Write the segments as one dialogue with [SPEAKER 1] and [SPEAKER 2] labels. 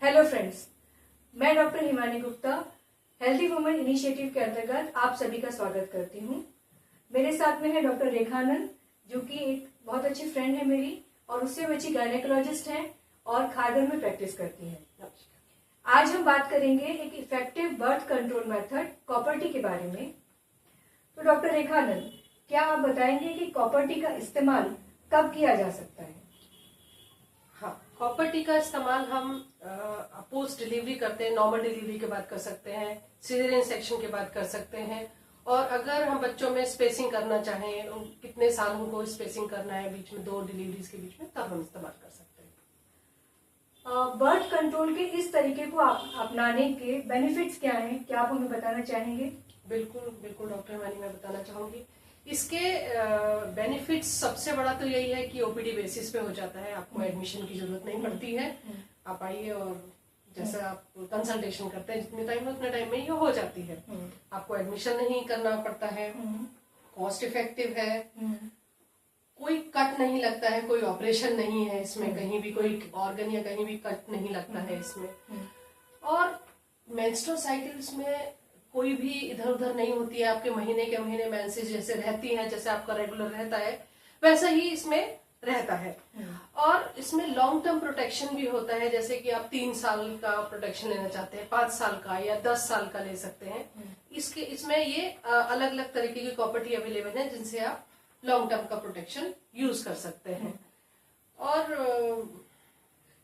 [SPEAKER 1] Hello friends, मैं doctor Himani Gupta healthy women initiative के अंतर्गत आप सभी का स्वागत करती हूँ। मेरे साथ में है डॉक्टर रेखानंद, जो कि एक बहुत अच्छी फ्रेंड है मेरी और उससे भी अच्छी गायनेकोलॉजिस्ट हैं और खारघर में प्रैक्टिस करती हैं। आज हम बात करेंगे एक effective birth control method copper T के बारे में। तो डॉक्टर रेखानंद, क्या आप बताएंगे कि कॉपर टी का इस्तेमाल कब किया जा सकता है?
[SPEAKER 2] हाँ, कॉपर टी का इस्तेमाल हम पोस्ट डिलीवरी करते हैं, नॉर्मल डिलीवरी के बाद कर सकते हैं, सीजरियन सेक्शन के बाद कर सकते हैं, और अगर हम बच्चों में स्पेसिंग करना चाहें, कितने साल उनको स्पेसिंग करना है बीच में, 2 डिलीवरीज के बीच में, तब हम इस्तेमाल कर सकते हैं।
[SPEAKER 1] बर्थ कंट्रोल के इस तरीके को अपनाने के बेनिफिट्स क्या हैं? क्या आप हमें बताना चाहेंगे?
[SPEAKER 2] बिल्कुल बिल्कुल डॉक्टर हिमानी, मैं बताना चाहूंगी। इसके बेनिफिट्स सबसे बड़ा तो यही है कि ओपीडी बेसिस पे हो जाता है, आपको एडमिशन की जरूरत नहीं पड़ती है। आप आइए और जैसे आप कंसल्टेशन करते हैं, जितने टाइम में उतने टाइम में ये हो जाती है। आपको एडमिशन नहीं करना पड़ता है, कॉस्ट इफेक्टिव है, कोई कट नहीं लगता है, कोई ऑपरेशन नहीं है इसमें, कहीं भी कोई ऑर्गन या कहीं भी कट नहीं लगता है इसमें। और मेंस्ट्रुअल साइकिल्स में कोई भी इधर उधर नहीं होती है, आपके महीने के महीने मेंसेस जैसे रहती हैं, जैसे आपका रेगुलर रहता है वैसा ही इसमें रहता है। और इसमें लॉन्ग टर्म प्रोटेक्शन भी होता है, जैसे कि आप 3 साल का प्रोटेक्शन लेना चाहते हैं, 5 साल का या 10 साल का ले सकते हैं। इसमें ये अलग अलग तरीके की कॉपर टी अवेलेबल है जिनसे आप लॉन्ग टर्म का प्रोटेक्शन यूज कर सकते हैं। और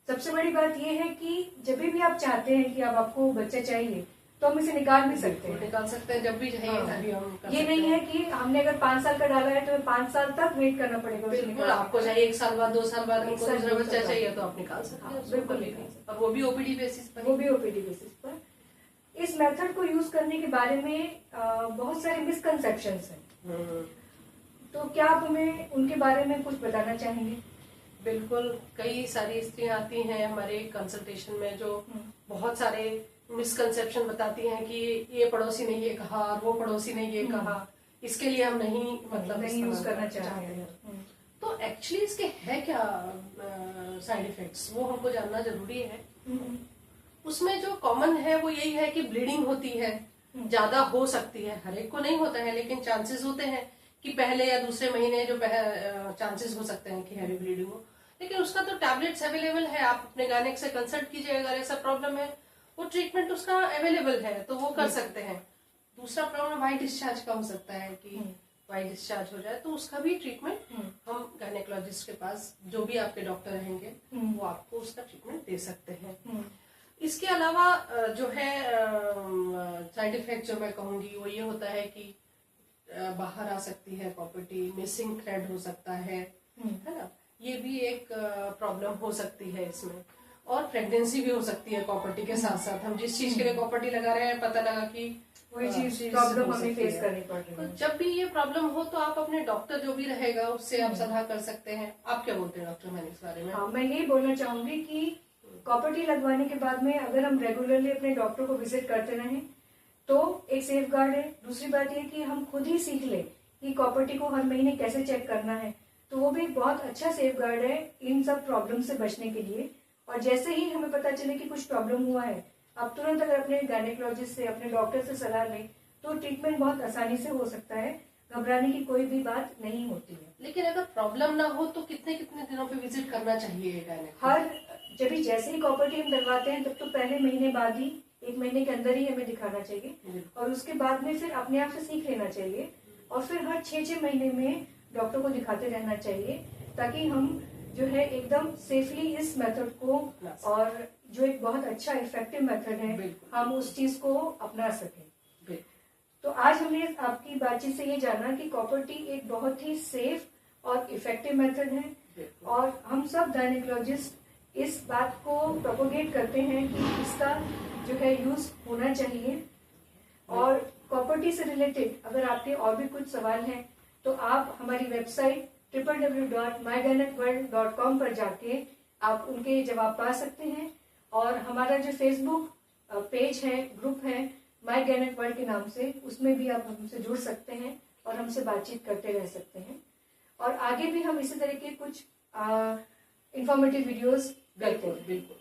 [SPEAKER 1] सबसे बड़ी बात यह है कि जब भी आप चाहते हैं कि अब आपको बच्चा चाहिए तो हम इसे निकाल भी सकते हैं,
[SPEAKER 2] निकाल सकते हैं जब भी चाहिए तभी हम कर
[SPEAKER 1] ये नहीं है कि हमने अगर 5 साल का डाला है तो 5 साल तक वेट करना पड़ेगा।
[SPEAKER 2] बिल्कुल, आपको चाहिए 1 साल बाद, 2 साल बाद हमको दूसरा बच्चा चाहिए तो आप निकाल सकते हैं।
[SPEAKER 1] बिल्कुल,
[SPEAKER 2] और वो भी ओपीडी बेसिस पर।
[SPEAKER 1] इस मेथड को यूज करने के बारे में बहुत सारे मिसकंसेप्शंस हैं, तो क्या आप हमें उनके बारे में कुछ बताना चाहेंगे?
[SPEAKER 2] बिल्कुल, कई सारी स्त्रियां आती हैं हमारे कंसल्टेशन में जो बहुत सारे मिसकंसेप्शन बताती हैं कि ये पड़ोसी ने ये कहा और वो पड़ोसी ने ये कहा, इसके लिए हम नहीं
[SPEAKER 1] नहीं यूज करना चाहते हैं।
[SPEAKER 2] तो एक्चुअली इसके है क्या साइड इफेक्ट्स, वो हमको जानना जरूरी है। उसमें जो कॉमन है वो यही है कि ब्लीडिंग होती है, ज्यादा हो सकती है, हर एक को नहीं होता है लेकिन चांसेस होते हैं कि पहले या दूसरे महीने जो चांसेस हो सकते हैं कि हैवी ब्लीडिंग हो। लेकिन उसका तो टैबलेट्स अवेलेबल है, आप अपने गायनेक से कंसल्ट कीजिए, अगर ऐसा प्रॉब्लम है वो ट्रीटमेंट उसका अवेलेबल है तो वो कर सकते हैं। दूसरा प्रॉब्लम वाइट डिस्चार्ज का हो सकता है कि वाइट डिस्चार्ज हो जाए, तो उसका भी ट्रीटमेंट हम गायनेकोलॉजिस्ट के पास, जो भी आपके डॉक्टर रहेंगे वो आपको उसका ट्रीटमेंट दे सकते हैं। इसके अलावा जो है साइड इफेक्ट जो मैं कहूंगी वो ये होता है कि बाहर आ सकती है कॉपर टी, मिसिंग थ्रेड हो सकता है ना, ये भी एक प्रॉब्लम हो सकती है इसमें। और प्रेगनेंसी भी हो सकती है कॉपर टी के साथ साथ। हम जिस चीज के लिए कॉपर टी लगा रहे हैं पता लगा कि
[SPEAKER 1] वही चीज प्रॉब्लम हमें फेस करनी पड़ रही है।
[SPEAKER 2] तो जब भी ये प्रॉब्लम हो तो आप अपने डॉक्टर जो भी रहेगा उससे आप सलाह कर सकते हैं। आप क्या बोलते हैं डॉक्टर मैंने इस बारे में?
[SPEAKER 1] हाँ, मैं यही बोलना चाहूंगी कि कॉपर टी लगवाने के बाद में अगर हम रेगुलरली अपने डॉक्टर को विजिट करते रहें तो एक सेफ गार्ड है। दूसरी बात यह कि हम खुद ही सीख ले कि कॉपर टी को हर महीने कैसे चेक करना है, तो वो भी बहुत अच्छा सेफ गार्ड है इन सब प्रॉब्लम से बचने के लिए। और जैसे ही हमें पता चले कि कुछ प्रॉब्लम हुआ है, आप तुरंत अगर अपने गायनेकोलॉजिस्ट से, अपने डॉक्टर से सलाह लें तो ट्रीटमेंट बहुत आसानी से हो सकता है, घबराने की कोई भी बात नहीं होती है।
[SPEAKER 2] लेकिन अगर प्रॉब्लम ना हो तो कितने कितने दिनों पे विजिट करना चाहिए गायनेकोलॉजिस्ट?
[SPEAKER 1] जब भी जैसे ही कॉपर टी हम डलवाते हैं तब तो पहले महीने बाद ही, 1 महीने के अंदर ही हमें दिखाना चाहिए, और उसके बाद में फिर अपने आप से सीख लेना चाहिए, और फिर हर 6-6 महीने में डॉक्टर को दिखाते रहना चाहिए, ताकि हम जो है एकदम सेफली इस मेथड को, और जो एक बहुत अच्छा इफेक्टिव मेथड है, हम उस चीज को अपना सकें। तो आज हमने आपकी बातचीत से ये जाना कि कॉपर टी एक बहुत ही सेफ और इफेक्टिव मेथड है, और हम सब गायनेकोलॉजिस्ट इस बात को प्रोपोगेट करते हैं कि इसका जो है यूज होना चाहिए। और कॉपर टी से रिलेटेड अगर आपके और भी कुछ सवाल हैं तो आप हमारी वेबसाइट www.mygynecworld.com पर जाके आप उनके जवाब पा सकते हैं, और हमारा जो फेसबुक पेज है, ग्रुप है माय गायनेक वर्ल्ड के नाम से, उसमें भी आप हमसे जुड़ सकते हैं और हमसे बातचीत करते रह सकते हैं। और आगे भी हम इसी तरह के कुछ इंफॉर्मेटिव वीडियोस करते हैं।
[SPEAKER 2] बिल्कुल।